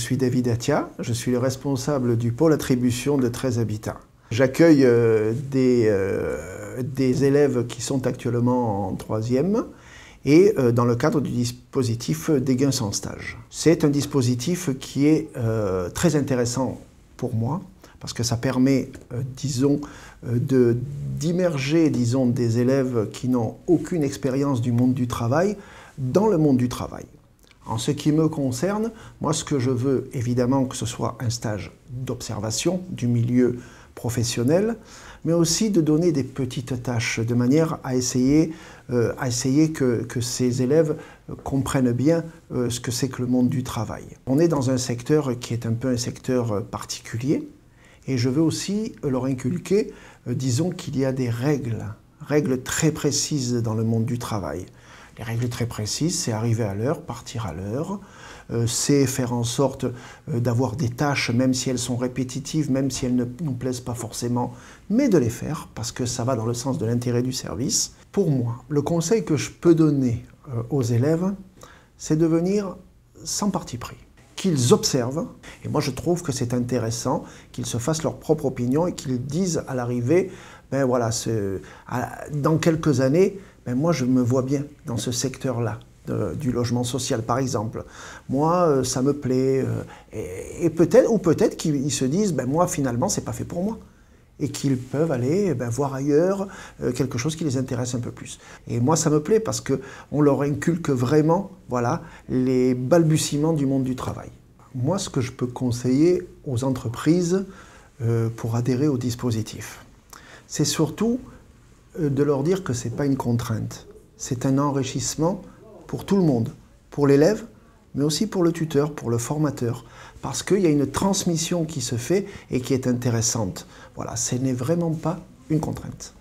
suis David Attia, je suis le responsable du pôle attribution de 13 Habitat. J'accueille des élèves qui sont actuellement en 3e et dans le cadre du dispositif des gains sans stage. C'est un dispositif qui est très intéressant pour moi parce que ça permet, d'immerger, des élèves qui n'ont aucune expérience du monde du travail dans le monde du travail. En ce qui me concerne, moi ce que je veux, évidemment, que ce soit un stage d'observation du milieu professionnel, mais aussi de donner des petites tâches, de manière à essayer que ces élèves comprennent bien ce que c'est que le monde du travail. On est dans un secteur qui est un peu un secteur particulier, et je veux aussi leur inculquer, disons qu'il y a des règles très précises dans le monde du travail. Les règles très précises, c'est arriver à l'heure, partir à l'heure, c'est faire en sorte d'avoir des tâches, même si elles sont répétitives, même si elles ne nous plaisent pas forcément, mais de les faire, parce que ça va dans le sens de l'intérêt du service. Pour moi, le conseil que je peux donner aux élèves, c'est de venir sans parti pris. Qu'ils observent, et moi je trouve que c'est intéressant qu'ils se fassent leur propre opinion et qu'ils disent à l'arrivée, ben voilà, dans quelques années, ben moi je me vois bien dans ce secteur-là, du logement social par exemple. Moi ça me plaît, et peut-être qu'ils se disent, ben moi finalement c'est pas fait pour moi. Et qu'ils peuvent aller voir ailleurs quelque chose qui les intéresse un peu plus. Et moi, ça me plaît parce qu'on leur inculque vraiment, voilà, les balbutiements du monde du travail. Moi, ce que je peux conseiller aux entreprises pour adhérer au dispositif, c'est surtout de leur dire que ce n'est pas une contrainte. C'est un enrichissement pour tout le monde, pour l'élève, mais aussi pour le tuteur, pour le formateur, parce qu'il y a une transmission qui se fait et qui est intéressante. Voilà, ce n'est vraiment pas une contrainte.